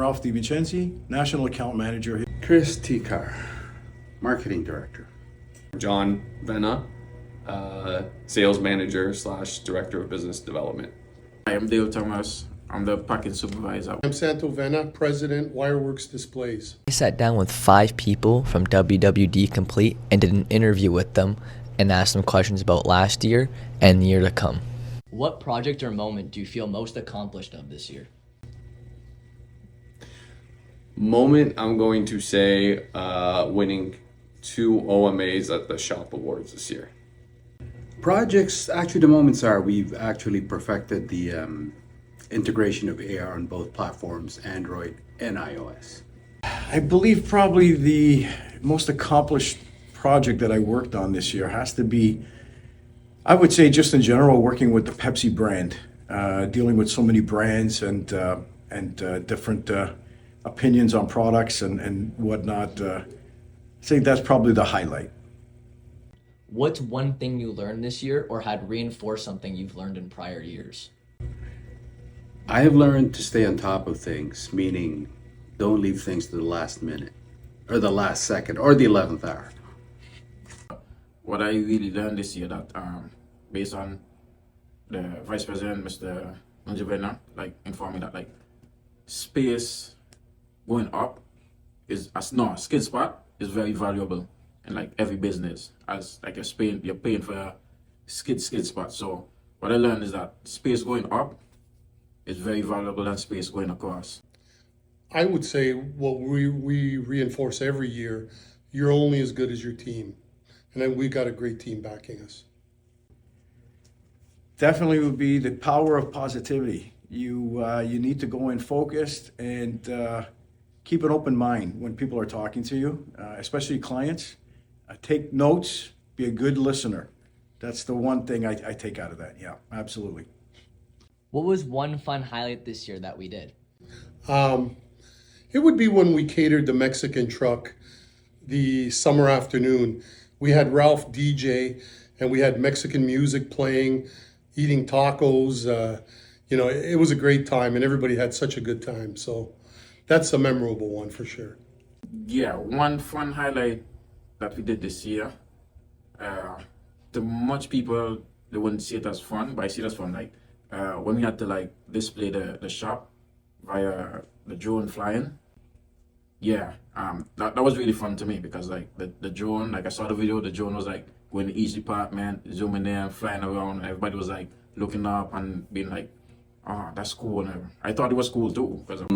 Ralph DiVincenzi, National Account Manager. Chris Tikar, Marketing Director. John Venna, Sales Manager slash Director of Business Development. I am Dale Thomas. I'm the packing supervisor. I'm Santo Venna, President, Wireworks Displays. I sat down with 5 people from WWD Complete and did an interview with them and asked them questions about last year and the year to come. What project or moment do you feel most accomplished of this year? Moment, I'm going to say winning 2 OMAs at the Shop Awards this year. Projects, actually the moments are we've actually perfected the integration of AR on both platforms, Android and iOS. I believe probably the most accomplished project that I worked on this year has to be, I would say just in general, working with the Pepsi brand, dealing with so many brands and different opinions on products and whatnot. I think that's probably the highlight. What's one thing you learned this year or had reinforced something you've learned in prior years? I have learned to stay on top of things, meaning don't leave things to the last minute, or the last second, or the 11th hour. What I really learned this year that based on the Vice President, Mr. Venna, informed me that space going up is skid spot is very valuable in every business. As you're paying for a skid spot. So what I learned is that space going up is very valuable than space going across. I would say what we reinforce every year, you're only as good as your team. And then we've got a great team backing us. Definitely would be the power of positivity. You need to go in focused and keep an open mind when people are talking to you, especially clients. Take notes, be a good listener. That's the one thing I take out of that. Yeah, absolutely. What was one fun highlight this year that we did? It would be when we catered the Mexican truck the summer afternoon. We had Ralph DJ and we had Mexican music playing, eating tacos. It was a great time and everybody had such a good time. So that's a memorable one for sure. Yeah, one fun highlight that we did this year. To much people, they wouldn't see it as fun, but I see it as fun. When we had to display the shop via the drone flying. Yeah, that was really fun to me because the drone, I saw the video, the drone was going to each department, zooming in, flying around, and everybody was looking up and being oh, that's cool. And I thought it was cool too. Because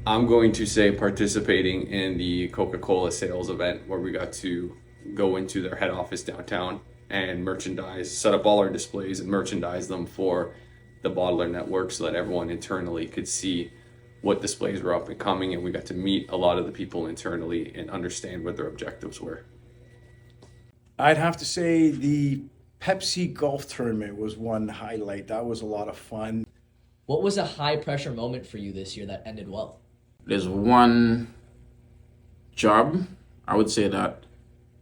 I'm going to say participating in the Coca-Cola sales event where we got to go into their head office downtown and merchandise, set up all our displays and merchandise them for the bottler network so that everyone internally could see what displays were up and coming, and we got to meet a lot of the people internally and understand what their objectives were. I'd have to say the Pepsi golf tournament was one highlight. That was a lot of fun. What was a high pressure moment for you this year that ended well? There's one job, I would say that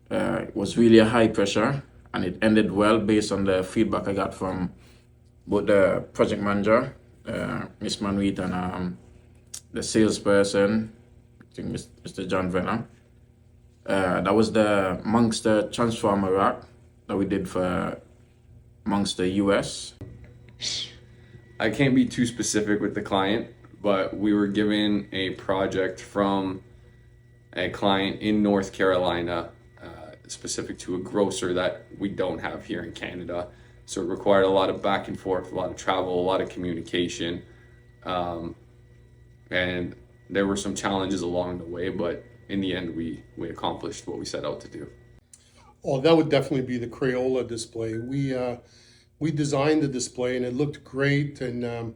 it was really a high pressure and it ended well based on the feedback I got from both the project manager, Miss Manuit, and the salesperson, I think Mr. John Venna. That was the Monster Transformer rack that we did for Monster US. I can't be too specific with the client, but we were given a project from a client in North Carolina, specific to a grocer that we don't have here in Canada. So it required a lot of back and forth, a lot of travel, a lot of communication. And there were some challenges along the way, but in the end, we accomplished what we set out to do. Oh, that would definitely be the Crayola display. We designed the display and it looked great. And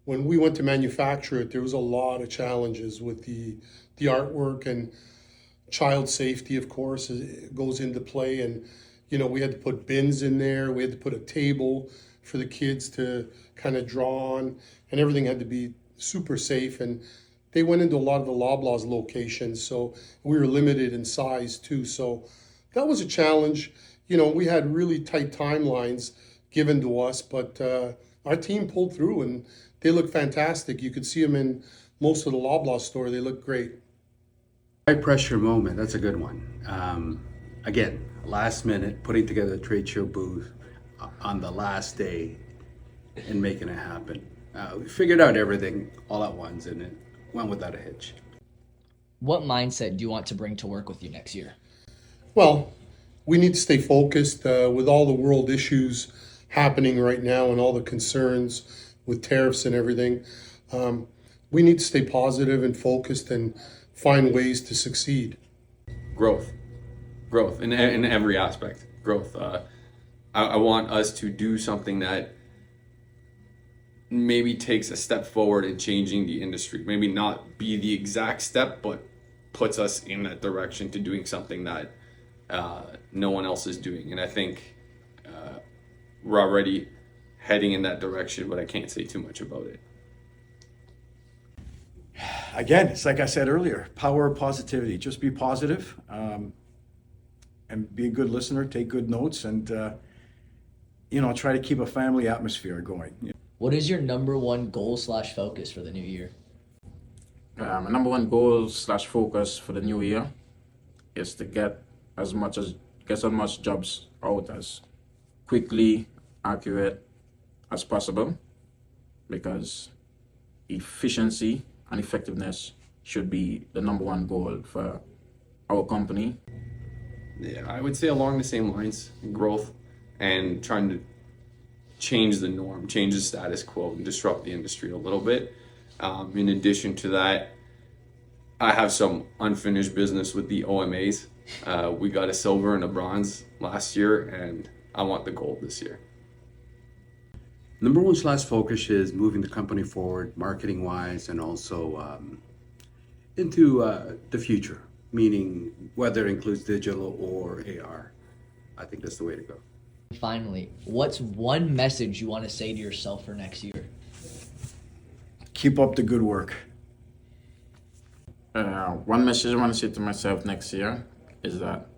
when we went to manufacture it, there was a lot of challenges with the artwork, and child safety, of course, goes into play. And we had to put bins in there. We had to put a table for the kids to kind of draw on, and everything had to be super safe. And they went into a lot of the Loblaws locations, so we were limited in size too. So that was a challenge. We had really tight timelines given to us, but our team pulled through and they look fantastic. You could see them in most of the Loblaw store, they look great. High pressure moment, that's a good one. Again, last minute, putting together a trade show booth on the last day and making it happen. We figured out everything all at once and it went without a hitch. What mindset do you want to bring to work with you next year? Well, we need to stay focused with all the world issues happening right now and all the concerns with tariffs and everything. We need to stay positive and focused and find ways to succeed. Growth in every aspect. Growth. I want us to do something that maybe takes a step forward in changing the industry. Maybe not be the exact step, but puts us in that direction to doing something that no one else is doing. And I think we're already heading in that direction, but I can't say too much about it. Again, it's like I said earlier, power of positivity. Just be positive, and be a good listener, take good notes, and try to keep a family atmosphere going. What is your number one goal / focus for the new year? My number one goal / focus for the new year is to get as much jobs out as quickly, accurate as possible, because efficiency and effectiveness should be the number one goal for our company. Yeah, I would say along the same lines, growth and trying to change the norm, change the status quo, and disrupt the industry a little bit. In addition to that, I have some unfinished business with the OMAs. We got a silver and a bronze last year, and I want the gold this year. Number one / focus is moving the company forward, marketing wise, and also into the future, meaning whether it includes digital or AR. I think that's the way to go. Finally, what's one message you want to say to yourself for next year? Keep up the good work. One message I want to say to myself next year is that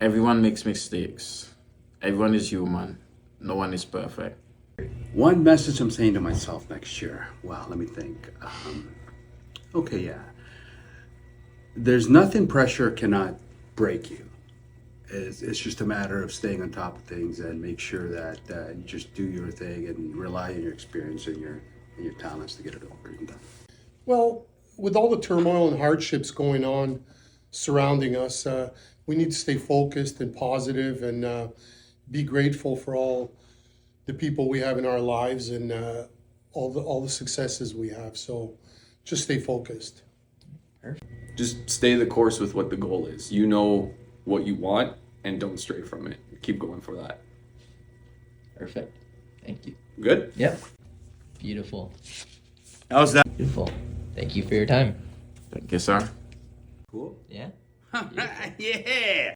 everyone makes mistakes. Everyone is human. No one is perfect. One message I'm saying to myself next year. Wow, let me think. There's nothing pressure cannot break you. It's just a matter of staying on top of things and make sure that you just do your thing and rely on your experience and your talents to get it over and done. Well, with all the turmoil and hardships going on surrounding us, we need to stay focused and positive and be grateful for all the people we have in our lives and all the successes we have. So just stay focused. Just stay the course with what the goal is. You know what you want, and don't stray from it. Keep going for that. Perfect. Thank you. Good? Yep. Beautiful. How's that? Beautiful. Thank you for your time. Thank you, sir. Cool? Yeah. Yeah.